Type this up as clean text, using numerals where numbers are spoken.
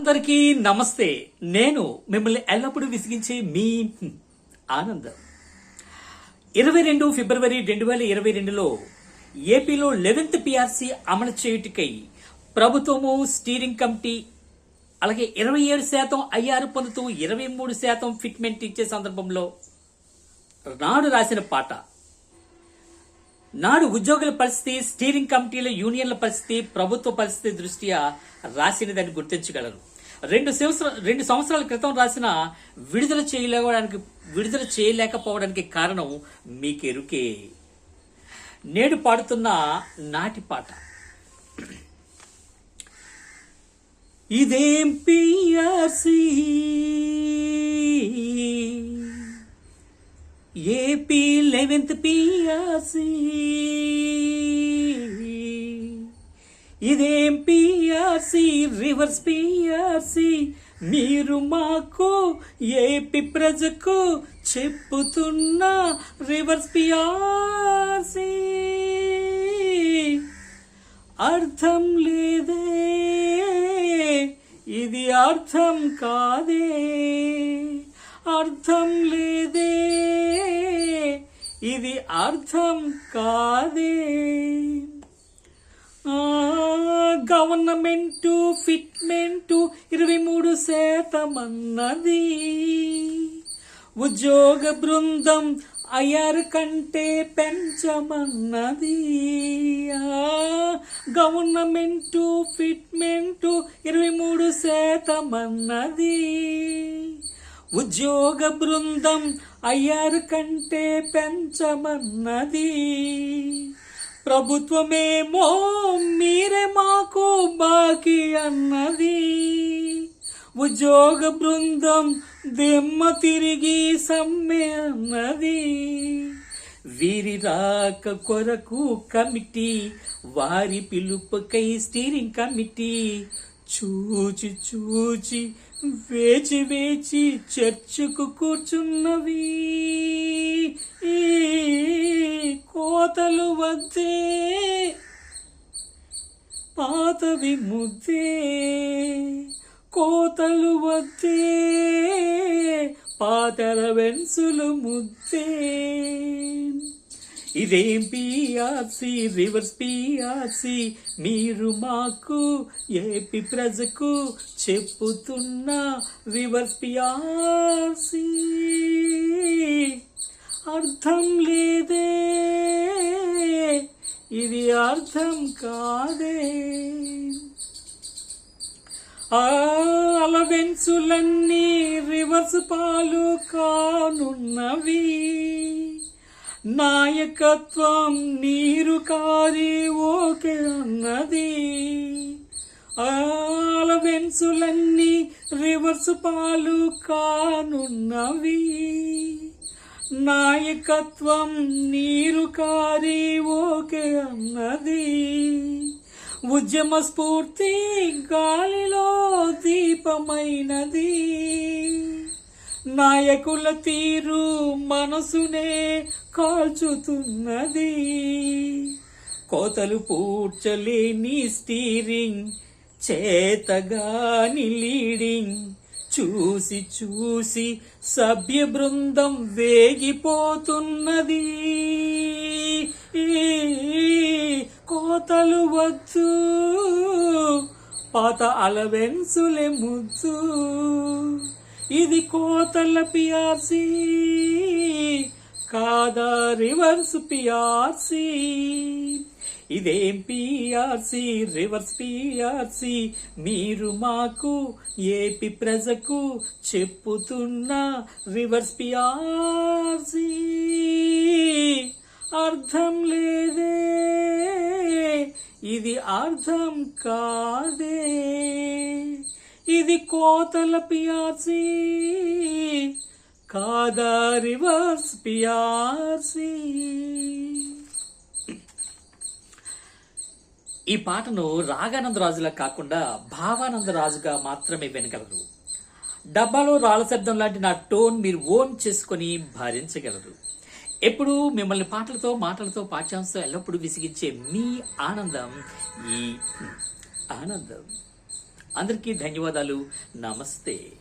అందరికీ నమస్తే. నేను మిమ్మల్ని ఎల్లప్పుడూ విసిగించే మీ ఆనందం. 22 ఫిబ్రవరి 2022లో ఏపీలో 11th పిఆర్సీ అమలు చేయుటకై ప్రభుత్వము, స్టీరింగ్ కమిటీ అలాగే 27% ఐఆర్ పొందుతూ 23% ఫిట్మెంట్ ఇచ్చే సందర్భంలో నాడు రాసిన పాట. నాడు ఉద్యోగుల పరిస్థితి, స్టీరింగ్ కమిటీల యూనియన్ల పరిస్థితి, ప్రభుత్వ పరిస్థితి దృష్ట్యా రాసినదని గుర్తించగలరు. 2 సంవత్సరాల క్రితం రాసిన విడుదల చేయలేకపోవడానికి కారణం మీకెరుకే. నేడు పాడుతున్న నాటి పాట. ఇదేం పిఆర్సీ, ఏపీ 11th పిఆర్సీ, ఇదేం పిఆర్సీ, రివర్స్ పిఆర్సీ, మీరు మాకు ఏపీ ప్రజకు చెప్పుతున్న రివర్స్ పిఆర్సీ. అర్థం లేదే, ఇది అర్థం కాదే, అర్థం లేదే, ఇది అర్థం కాదే. గవర్నమెంట్ ఫిట్మెంట్ 23% అన్నది, ఉద్యోగ బృందం ఐఆర్ కంటే పెంచమన్నది. గవర్నమెంట్ ఫిట్మెంట్ 23% అన్నది, ఉద్యోగ బృందం ఐఆర్ కంటే పెంచమన్నది. ప్రభుత్వమేమో మీరే మాకు బాకీ అన్నది. ఉద్యోగ బృందం దిమ్మ తిరిగి సమ్మె అన్నది. వీరి రాక కొరకు కమిటీ, వారి పిలుపుకై స్టీరింగ్ కమిటీ, చూచి చూచి వేచి వేచి చర్చకు కూర్చున్నవి. కోతలు వద్దే, పాతవి ముద్దే, కోతలు వద్దే, పాతల వెన్సులు ముద్దే. ఇదేం పిఆర్సీ, రివర్స్ పిఆర్సీ, మీరు మాకు ఏపీ ప్రజకు చెప్పుతున్న రివర్స్ పిఆర్సీ. అర్థం లేదే, ఇది అర్థం కాదే. అలవెన్సులన్నీ రివర్స్ పాలు కానున్నవి. నాయకత్వం నీరు కారి ఓకే అన్నది. అలవెన్సులన్నీ రివర్స్ పాలు కానున్నవి. నాయకత్వం నీరు కారి ఓకే అన్నది. ఉద్యమ స్ఫూర్తి గాలిలో దీపమైనది. నాయకుల తీరు మనసునే కాల్చుతున్నది. కోతలు పూడ్చలేని స్టీరింగ్, చేతగాని లీడింగ్, చూసి చూసి సభ్య బృందం వేగిపోతున్నది. కోతలు వద్దు, పాత అలవెన్సులే ముద్దు. ఇది కోతల పిఆర్సీ కాదా రివర్స్ పిఆర్సీ. ఇదేం పిఆర్సీ, రివర్స్ పిఆర్సీ, మీరు మాకు ఏపీ ప్రజకు చెప్పుతున్న రివర్స్ పిఆర్సీ. అర్థం లేదే, ఇది అర్థం కాదే, ఇది కోతల పిఆర్సీ కాదా రివర్స్ పిఆర్సీ. ఈ పాటను రాగానందరాజులా కాకుండా భావానందరాజుగా మాత్రమే వినగలరు. డబ్బాలో రాళ్ళ శబ్దం లాంటి నా టోన్ మీరు ఓన్ చేసుకుని భరించగలరు. ఎప్పుడు మిమ్మల్ని పాటలతో, మాటలతో, పాఠ్యాంశంతో ఎల్లప్పుడూ విసిగించే మీ ఆనందం ఈ ఆనందం. అందరికీ ధన్యవాదాలు. నమస్తే.